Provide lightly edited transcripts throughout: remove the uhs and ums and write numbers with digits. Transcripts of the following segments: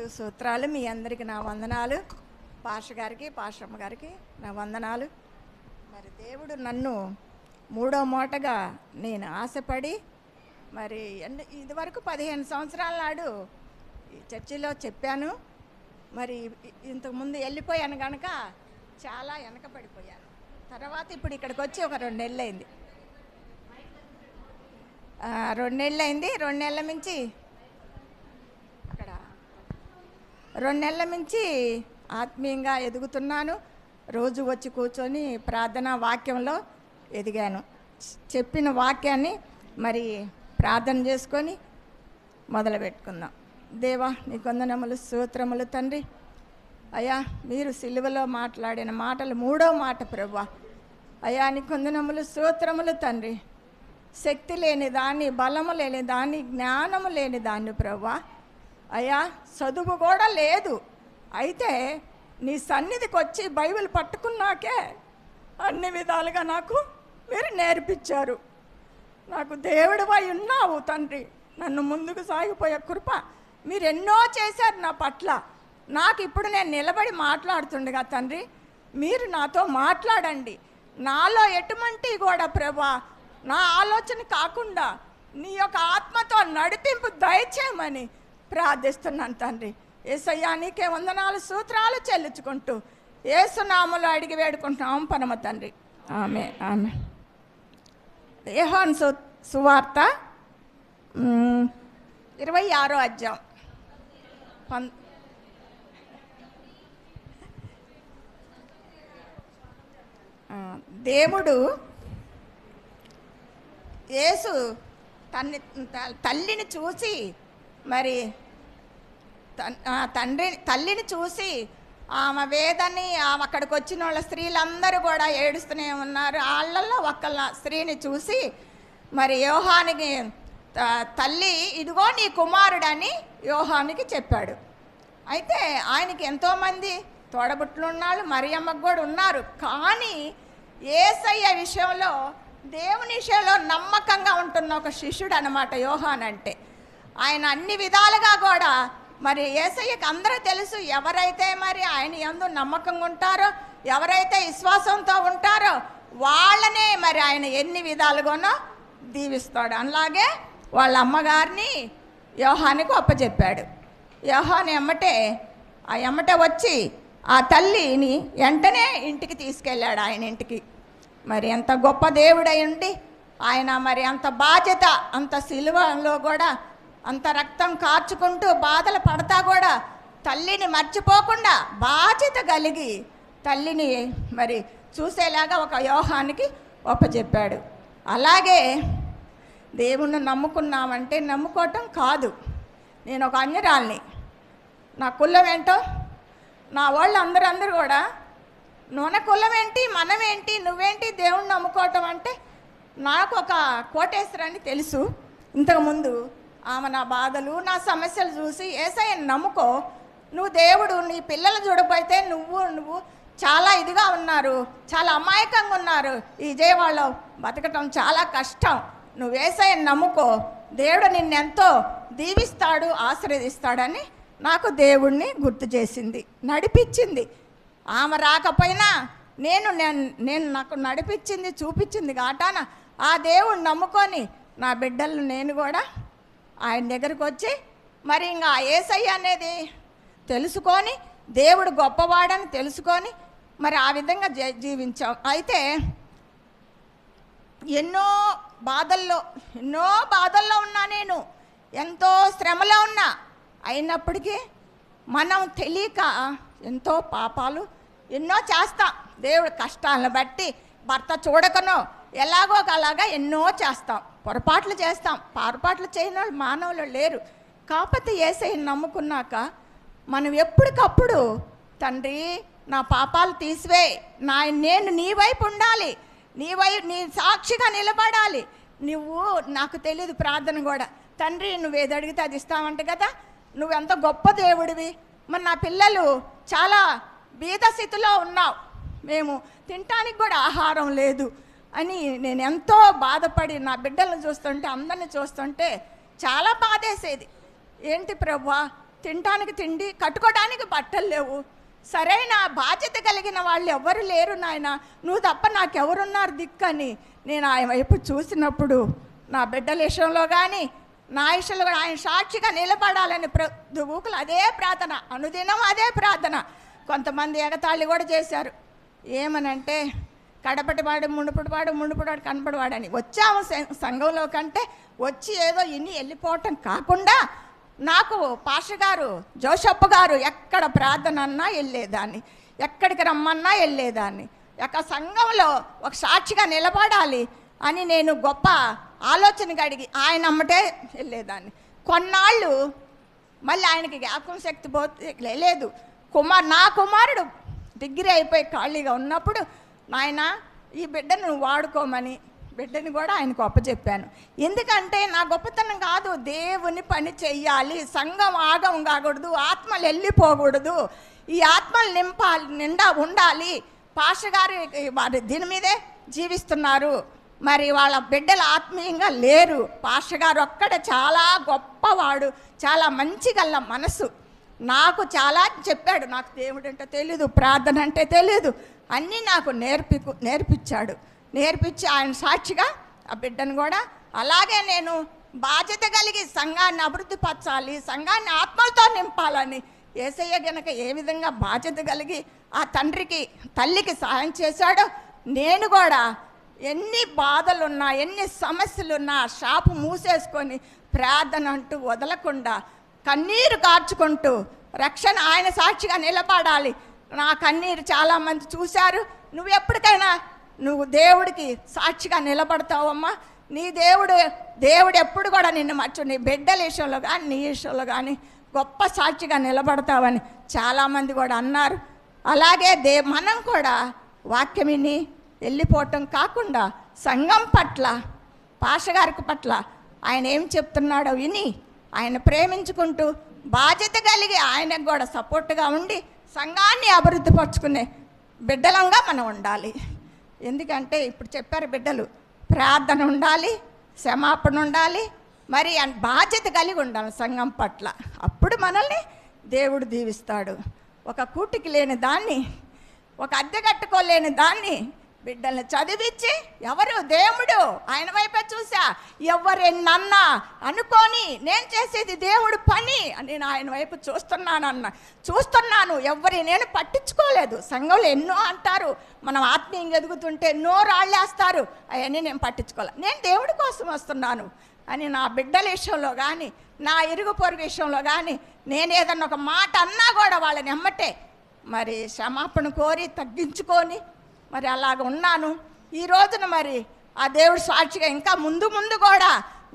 దేవుడు సూత్రాలు. మీ అందరికీ నా వందనాలు. గారికి పాషమ్మ గారికి నా వందనాలు. మరి దేవుడు నన్ను మూడో మూటగా నేను ఆశపడి మరి ఇదివరకు 15 సంవత్సరాల నాడు ఈ చర్చిలో చెప్పాను. మరి ఇంతకుముందు వెళ్ళిపోయాను కనుక చాలా వెనకబడిపోయాను. తర్వాత ఇప్పుడు ఇక్కడికి వచ్చి ఒక 2 నెలలు అయింది. 2 నెలలు అయింది. 2 నెలల నుంచి అక్కడ 2 నెలల నుంచి ఆత్మీయంగా ఎదుగుతున్నాను. రోజు వచ్చి కూర్చొని ప్రార్థనా వాక్యంలో ఎదిగాను. చెప్పిన వాక్యాన్ని మరి ప్రార్థన చేసుకొని మొదలుపెట్టుకుందాం. దేవా నీకు వందనములు, స్తోత్రములు తండ్రి. అయ్యా మీరు సిలువలో మాట్లాడిన మాటలు 3వ మాట ప్రభువా. అయ్యా నీకు వందనములు, స్తోత్రములు తండ్రి. శక్తి లేని దాన్ని, బలము లేని దాన్ని, జ్ఞానము లేని దాన్ని ప్రభువా. అయ్యా చదువు కూడా లేదు, అయితే నీ సన్నిధికి వచ్చి బైబిల్ పట్టుకున్నాకే అన్ని విధాలుగా నాకు మీరు నేర్పించారు. నాకు దేవుడివై ఉన్నావు తండ్రి. నన్ను ముందుకు సాగిపోయే కృప మీరు ఎన్నో చేశారు నా పట్ల. నాకు ఇప్పుడు నేను నిలబడి మాట్లాడుతుండగా తండ్రి మీరు నాతో మాట్లాడండి. నాలో ఎటువంటి కూడా ప్రభా నా ఆలోచన కాకుండా నీ యొక్క ఆత్మతో నడిపింపు దయచేయమని ప్రార్థిస్తున్నాను తండ్రి. యేసయ్యా నీకే వందనాలు, సూత్రాలు చెల్లించుకుంటూ యేసునామములో అడిగి వేడుకుంటున్నాం పరమ తండ్రి. ఆమె ఆమె. యోహాను సువార్త 26వ అధ్యాయం దేవుడు యేసు తల్లిని చూసి మరి తల్లిని చూసి ఆమె వేదని అక్కడికి వచ్చిన వాళ్ళ స్త్రీలందరూ కూడా ఏడుస్తూనే ఉన్నారు. వాళ్ళల్లో ఒక స్త్రీని చూసి మరి యోహానికి తల్లి ఇదిగో నీ కుమారుడని యోహానికి చెప్పాడు. అయితే ఆయనకి ఎంతోమంది తోడబుట్లు ఉన్నారు, మరియమ్మకు కూడా ఉన్నారు. కానీ యేసయ్య విషయంలో, దేవుని విషయంలో నమ్మకంగా ఉంటున్న ఒక శిష్యుడు అన్నమాట యోహాన్ అంటే. ఆయన అన్ని విధాలుగా కూడా మరి యేసయ్యకి అందరూ తెలుసు. ఎవరైతే మరి ఆయన యందు నమ్మకంగా ఉంటారో, ఎవరైతే విశ్వాసంతో ఉంటారో వాళ్ళనే మరి ఆయన ఎన్ని విధాలుగానో దీవిస్తాడు. అలాగే వాళ్ళ అమ్మగారిని యోహానికి అప్పచెప్పాడు. యోహాను ఎమ్మటే వచ్చి ఆ తల్లిని వెంటనే ఇంటికి తీసుకెళ్ళాడు. ఆయన ఇంటికి మరి ఎంత గొప్ప దేవుడై ఉండి ఆయన మరి అంత బాధ్యత, అంత సిలువలో కూడా అంత రక్తం కార్చుకుంటూ బాధలు పడతా కూడా తల్లిని మర్చిపోకుండా బాధ్యత కలిగి తల్లిని మరి చూసేలాగా ఒక యోహానికి ఒప్పచెప్పాడు. అలాగే దేవుణ్ణి నమ్ముకున్నామంటే నమ్ముకోవటం కాదు. నేను ఒక అన్యరాల్ని, నా కులం ఏంటో నా వాళ్ళు అందరూ కూడా నూనె కులం ఏంటి, మనమేంటి, నువ్వేంటి దేవుణ్ణి నమ్ముకోవటం అంటే నాకు ఒక కోటేశ్వరాన్ని తెలుసు. ఇంతకుముందు ఆమె నా బాధలు, నా సమస్యలు చూసి యేసయ్యని నమ్ముకో, నువ్వు దేవుడు నీ పిల్లలు చూడకపోతే నువ్వు చాలా ఇదిగా ఉన్నారు, చాలా అమాయకంగా ఉన్నారు, ఈ విజయవాడలో బతకటం చాలా కష్టం, నువ్వు యేసయ్యని నమ్ముకో, దేవుడు నిన్నెంతో దీవిస్తాడు, ఆశీర్వదిస్తాడని నాకు దేవుణ్ణి గుర్తు చేసింది, నడిపించింది. ఆమె రాకపోయినా నేను నాకు నడిపించింది, చూపించింది కాటాన ఆ దేవుణ్ణి నమ్ముకొని నా బిడ్డలను నేను కూడా ఆయన దగ్గరకు వచ్చి మరి ఇంకా యేసయ్య అనేది తెలుసుకొని దేవుడు గొప్పవాడని తెలుసుకొని మరి ఆ విధంగా జీవించాం. అయితే ఎన్నో బాధల్లో ఉన్నా, నేను ఎంతో శ్రమలో ఉన్నా, అయినప్పటికీ మనం తెలియక ఎంతో పాపాలు ఎన్నో చేస్తాం. దేవుడు కష్టాలను బట్టి భర్త చూడకనో ఎలాగో అలాగా ఎన్నో చేస్తాం, పొరపాట్లు చేస్తాం. పొరపాట్లు చేయని వాళ్ళు మానవులు లేరు. కాకపోతే యేసయ్యని నమ్ముకున్నాక మనం ఎప్పటికప్పుడు తండ్రి నా పాపాలు తీసివే, నేను నీ వైపు ఉండాలి, నీ సాక్షిగా నిలబడాలి. నువ్వు నాకు తెలియదు ప్రార్థన కూడా, తండ్రి నువ్వు ఏది అడిగితే అది ఇస్తావంట కదా, నువ్వెంత గొప్ప దేవుడివి. మరి నా పిల్లలు చాలా బీద స్థితిలో ఉన్నావు, మేము తినటానికి కూడా ఆహారం లేదు అని నేను ఎంతో బాధపడి నా బిడ్డలను చూస్తుంటే, అందరిని చూస్తుంటే చాలా బాధేసేది. ఏంటి ప్రభువా తినడానికి తిండి, కట్టుకోవడానికి బట్టలు లేవు. సరైన బాధ్యత కలిగిన వాళ్ళు ఎవరు లేరు నాయన, నువ్వు తప్ప నాకెవరున్నారు దిక్కని నేను ఆయన వైపు చూసినప్పుడు నా బిడ్డల విషయంలో కానీ నా విషయంలో కూడా ఆయన సాక్షిగా నిలబడాలని ఊకులు అదే ప్రార్థన, అనుదినం అదే ప్రార్థన. కొంతమంది ఎగతాళి కూడా చేశారు. ఏమనంటే కడపటివాడు మునుపటివాడు కనపడివాడని. వచ్చాము సంఘంలో కంటే వచ్చి ఏదో ఇన్ని వెళ్ళిపోవటం కాకుండా నాకు పాస్టర్ గారు జోషప్ప గారు ఎక్కడ ప్రార్థన అన్నా వెళ్ళేదాన్ని, ఎక్కడికి రమ్మన్నా వెళ్ళేదాన్ని. సంఘంలో ఒక సాక్షిగా నిలబడాలి అని నేను గొప్ప ఆలోచన అడిగి ఆయన అమ్మటే వెళ్ళేదాన్ని. కొన్నాళ్ళు మళ్ళీ ఆయనకి జ్ఞాపకం శక్తి పోతే లేదు. నా కుమారుడు డిగ్రీ అయిపోయి ఖాళీగా ఉన్నప్పుడు నాయన ఈ బిడ్డను నువ్వు వాడుకోమని బిడ్డని కూడా ఆయనకు అప్పచెప్పాను. ఎందుకంటే నా గొప్పతనం కాదు, దేవుని పని చెయ్యాలి, సంఘం ఆగం కాకూడదు, ఆత్మలు వెళ్ళిపోకూడదు, ఈ ఆత్మలు నిండా ఉండాలి. పాస్టర్ గారు వారి దీని మీదే జీవిస్తున్నారు, మరి వాళ్ళ బిడ్డలు ఆత్మీయంగా లేరు. పాస్టర్ గారు ఒక్కడే చాలా గొప్పవాడు, చాలా మంచి గల్ల మనసు. నాకు చాలా చెప్పాడు. నాకు దేవుడు అంటే తెలీదు, ప్రార్థన అంటే తెలీదు, అన్నీ నాకు నేర్పించాడు. నేర్పించి ఆయన సాక్షిగా ఆ బిడ్డను కూడా అలాగే నేను బాధ్యత కలిగి సంఘాన్ని అభివృద్ధి పరచాలి, సంఘాన్ని ఆత్మలతో నింపాలని యేసయ్య గనక ఏ విధంగా బాధ్యత కలిగి ఆ తండ్రికి తల్లికి సహాయం చేశాడో నేను కూడా ఎన్ని బాధలున్నా ఎన్ని సమస్యలున్నా షాపు మూసేసుకొని ప్రార్థన అంటూ వదలకుండా కన్నీరు కార్చుకుంటూ రక్షణ ఆయన సాక్షిగా నిలబడాలి. నా కన్నీరు చాలామంది చూశారు. నువ్వు ఎప్పటికైనా నువ్వు దేవుడికి సాక్షిగా నిలబడతావమ్మా, నీ దేవుడు ఎప్పుడు కూడా నిన్ను నీ బిడ్డల విషయంలో కానీ నీ విషయంలో కానీ గొప్ప సాక్షిగా నిలబడతావని చాలామంది కూడా అన్నారు. అలాగే మనం కూడా వాక్యం విని వెళ్ళిపోవటం కాకుండా సంఘం పట్ల పాస్టర్ గారి పట్ల ఆయన ఏం చెప్తున్నాడో విని ఆయన ప్రేమించుకుంటూ బాధ్యత కలిగి ఆయనకు కూడా సపోర్ట్గా ఉండి సంఘాన్ని అభివృద్ధి పరుచుకునే బిడ్డలంగా మనం ఉండాలి. ఎందుకంటే ఇప్పుడు చెప్పారు బిడ్డలు, ప్రార్థన ఉండాలి, క్షమాపణ ఉండాలి, మరి బాధ్యత కలిగి ఉండాలి సంఘం పట్ల. అప్పుడు మనల్ని దేవుడు దీవిస్తాడు. ఒక కూటికి లేని దాన్ని, ఒక అద్దె కట్టుకోలేని దాన్ని బిడ్డల్ని చదివించి ఎవరు దేవుడు ఆయన వైపే చూసా, ఎవరెన్నన్నా అనుకొని నేను చేసేది దేవుడు పని నేను ఆయన వైపు చూస్తున్నాను. నేను పట్టించుకోలేదు. సంఘంలో ఎన్నో అంటారు, మనం ఆత్మీయంగా ఎదుగుతుంటే ఎన్నో రాళ్ళేస్తారు, అవన్నీ నేను పట్టించుకోలేదు. నేను దేవుడి కోసం వస్తున్నాను అని నా బిడ్డల విషయంలో కానీ నా ఇరుగు పొరుగు విషయంలో కానీ నేను ఏదన్నా ఒక మాట అన్నా కూడా వాళ్ళని ఎమ్మటే మరి క్షమాపణ కోరి తగ్గించుకొని మరి అలాగ ఉన్నాను. ఈ రోజున మరి ఆ దేవుడు సాక్షిగా ఇంకా ముందు కూడా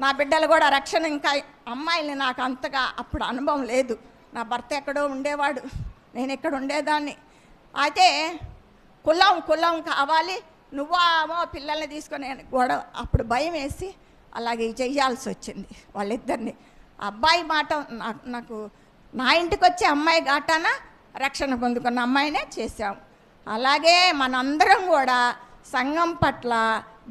నా బిడ్డలు కూడా రక్షణ, ఇంకా అమ్మాయిల్ని నాకు అంతగా అప్పుడు అనుభవం లేదు. నా భర్త ఎక్కడో ఉండేవాడు, నేను ఎక్కడ ఉండేదాన్ని. అయితే కులం కావాలి, నువ్వేమో పిల్లల్ని తీసుకొని గొడవ, అప్పుడు భయం వేసి అలాగే చెయ్యాల్సి వచ్చింది వాళ్ళిద్దరిని. అబ్బాయి మాట నాకు నా ఇంటికి వచ్చే అమ్మాయి ఘాటాన రక్షణ పొందుకున్న అమ్మాయినే చేశాము. అలాగే మనందరం కూడా సంఘం పట్ల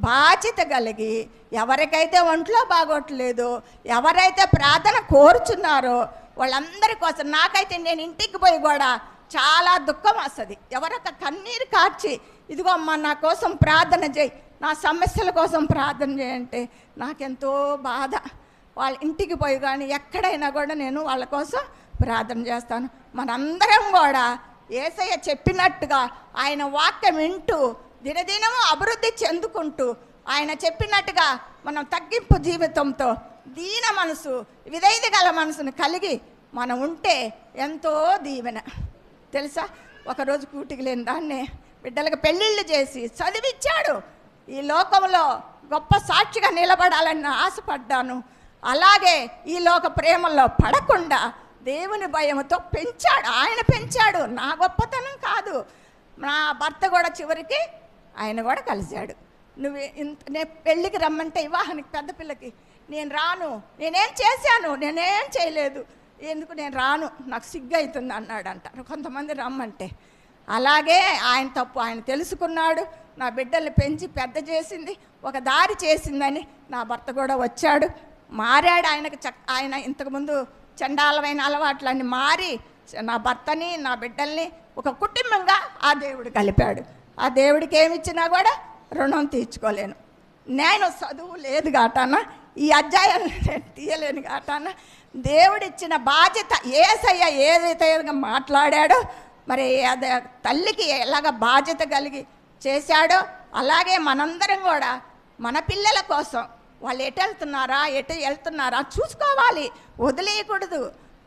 బాధ్యత కలిగి ఎవరికైతే ఒంట్లో బాగోట్లేదో, ఎవరైతే ప్రార్థన కోరుచున్నారో వాళ్ళందరి కోసం, నాకైతే నేను ఇంటికి పోయి కూడా చాలా దుఃఖం వస్తుంది. ఎవరొక కన్నీరు కార్చి ఇదిగో అమ్మ నా కోసం ప్రార్థన చేయి, నా సమస్యల కోసం ప్రార్థన చేయంటే నాకెంతో బాధ. వాళ్ళ ఇంటికి పోయి కానీ ఎక్కడైనా కూడా నేను వాళ్ళ కోసం ప్రార్థన చేస్తాను. మనందరం కూడా యేసయ్య చెప్పినట్టుగా ఆయన వాక్యం వింటూ దినదినము అభివృద్ధి చెందుకుంటూ ఆయన చెప్పినట్టుగా మనం తగ్గింపు జీవితంతో దీన మనసు, విధేయత గల మనసును కలిగి మనం ఉంటే ఎంతో దీవెన. తెలుసా, ఒకరోజు కూటికి లేని దాన్ని బిడ్డలకు పెళ్ళిళ్ళు చేసి చదివిచ్చాడు. ఈ లోకంలో గొప్ప సాక్షిగా నిలబడాలని ఆశపడ్డాను. అలాగే ఈ లోక ప్రేమల్లో పడకుండా దేవుని భయంతో పెంచాడు, ఆయన పెంచాడు. నా గొప్పతనం కాదు. నా భర్త కూడా చివరికి ఆయన కూడా కలిశాడు. నేను పెళ్ళికి రమ్మంటే వివాహానికి పెద్ద పిల్లకి నేను రాను, నేనేం చేశాను, నేనేం చేయలేదు, ఎందుకు నేను రాను, నాకు సిగ్గు అవుతుంది అన్నాడు అంటారు కొంతమంది రమ్మంటే. అలాగే ఆయన తప్పు ఆయన తెలుసుకున్నాడు. నా బిడ్డల్ని పెంచి పెద్ద చేసింది, ఒక దారి చేసిందని నా భర్త కూడా వచ్చాడు, మారాడు. ఆయన ఇంతకుముందు చండాలమైన అలవాట్లన్నీ మారి నా భర్తని నా బిడ్డల్ని ఒక కుటుంబంగా ఆ దేవుడు కలిపాడు. ఆ దేవుడికి ఏమిచ్చినా కూడా రుణం తీర్చుకోలేను. నేను చదువు లేదు కాటాన ఈ అధ్యాయాన్ని నేను తీయలేను కాటాన దేవుడిచ్చిన బాధ్యత యేసయ్య ఏదైతే మాట్లాడాడో మరి అది తల్లికి ఎలాగ బాధ్యత కలిగి చేశాడో అలాగే మనందరం కూడా మన పిల్లల కోసం వాళ్ళు ఎటు వెళ్తున్నారా చూసుకోవాలి, వదిలేయకూడదు.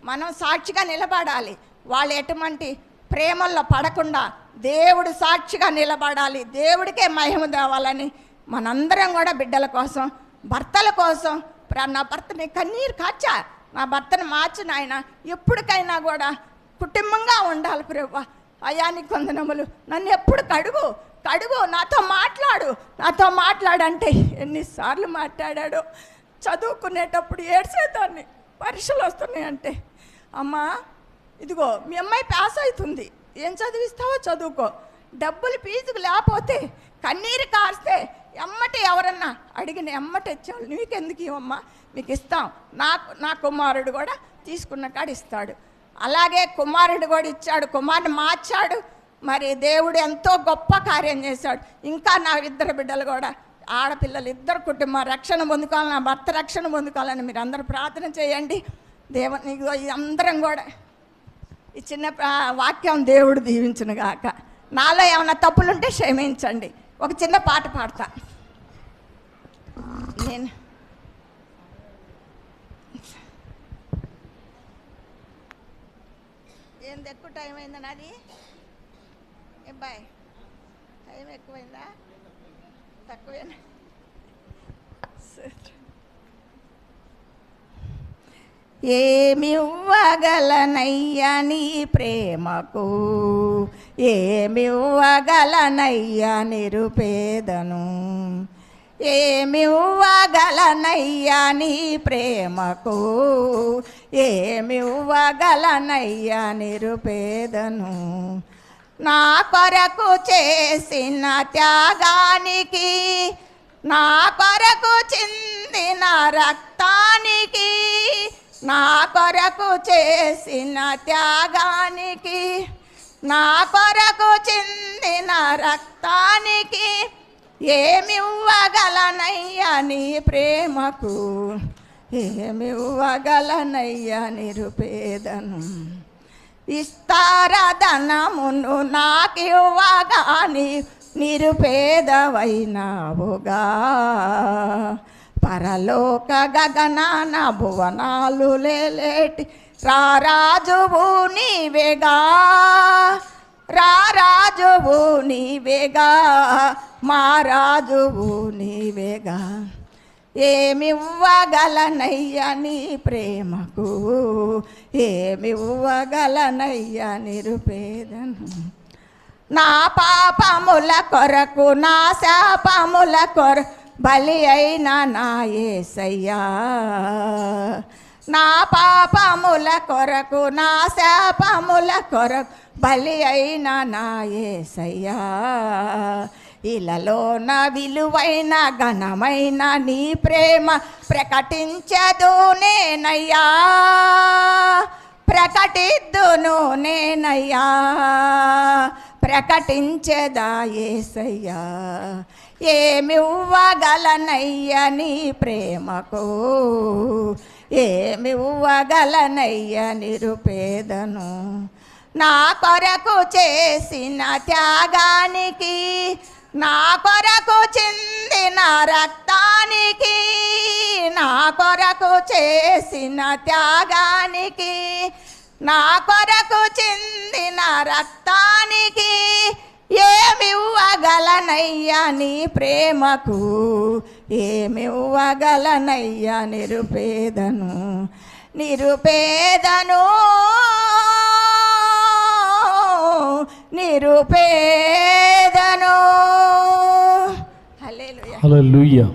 మనం సాక్షిగా నిలబడాలి. వాళ్ళు ఎటువంటి ప్రేమల్లో పడకుండా దేవుడు సాక్షిగా నిలబడాలి. దేవుడికే మహిమ తేవాలని మనందరం కూడా బిడ్డల కోసం, భర్తల కోసం నా భర్తని కన్నీరు కార్చా, నా భర్తను మార్చు నాయన, ఎప్పటికైనా కూడా కుటుంబంగా ఉండాలి ప్రభువా. అయ్యా నీకు వందనములు, నన్ను ఎప్పుడు కడుగు నాతో మాట్లాడంటే ఎన్నిసార్లు మాట్లాడాడో. చదువుకునేటప్పుడు ఏడ్చేదాన్ని, పరీక్షలు వస్తున్నాయంటే అమ్మా ఇదిగో మీ అమ్మాయి పాస్ అవుతుంది, ఏం చదివిస్తావో చదువుకో, డబ్బులు ఫీజుకు లేకపోతే కన్నీరు కాస్తే ఎమ్మటి ఎవరన్నా అడిగిన ఎమ్మటి ఇచ్చాడు, నీకెందుకు ఇవమ్మా మీకు ఇస్తాం. నా కుమారుడు కూడా తీసుకున్న కాడ ఇస్తాడు. అలాగే కుమారుడు కూడా ఇచ్చాడు, కుమారుని మార్చాడు. మరి దేవుడు ఎంతో గొప్ప కార్యం చేశాడు. ఇంకా నా ఇద్దరు బిడ్డలు కూడా ఆడపిల్లలు ఇద్దరు కుటుంబం రక్షణ పొందుకోవాలి, నా భర్త రక్షణ పొందుకోవాలని మీరు అందరూ ప్రార్థన చేయండి. దేవుని అందరం కూడా ఈ చిన్న వాక్యం దేవుడు దీవించును గాక. నాలో ఏమైనా తప్పులుంటే క్షమించండి. ఒక చిన్న పాట పాడతా. నేను ఏంది ఎక్కువ టైం అయిందా నాది? Bye time ఎక్కువైందా తక్కువేనా? ఏమివ్వగలనయ్యా నీ ప్రేమకు, ఏమివ్వగలనయ్యా నిరుపేదను, ఏమివ్వగలనయ్యా నీ ప్రేమకు, ఏమివ్వగలనయ్యా నిరుపేదను. నా కొరకు చేసిన త్యాగానికి, నా కొరకు చిందిన రక్తానికి, నా కొరకు చేసిన త్యాగానికి, నా కొరకు చిందిన రక్తానికి, ఏమివ్వగలనయ్యా నీ ప్రేమకు, ఏమివ్వగలనయ్యా నిరుపేదను. విస్తారధనమును నాకివ్వగాని నిరుపేదవైనావుగా, పరలోక గగనాన భువనాలు లేలేటి రారాజువు నీవేగా, రారాజువు నీవేగా, మా రాజువు నీవేగా. ఏమివ్వగలనయ్యా నీ ప్రేమకు, ఏమివ్వగలనయ్యా నిరుపేదను. నా పాపముల కొరకు, నా శాపముల కొరకు బలి అయిన నా యేసయ్యా, నా పాపముల కొరకు, నా శాపముల కొరకు బలి అయిన నా యేసయ్యా. ఇలాలోన విలువైన ఘనమైన నీ ప్రేమ ప్రకటించదు నేనయ్యా, ప్రకటిద్దును నేనయ్యా, ప్రకటించదా యేసయ్యా. ఏమివ్వగలనయ్యా నీ ప్రేమకు, ఏమివ్వగలనయ్యా నిరుపేదను. నా కొరకు చేసిన త్యాగానికి, నా కొరకు చిందిన రక్తానికి, నా కొరకు చేసిన త్యాగానికి, నా కొరకు చిందిన రక్తానికి, ఏమివ్వగలనయ్యా నీ ప్రేమకు, ఏమివ్వగలనయ్యా నిరుపేదను, నిరుపేదను, నిరుపేదను. హల్లెలూయా. హల్లెలూయా.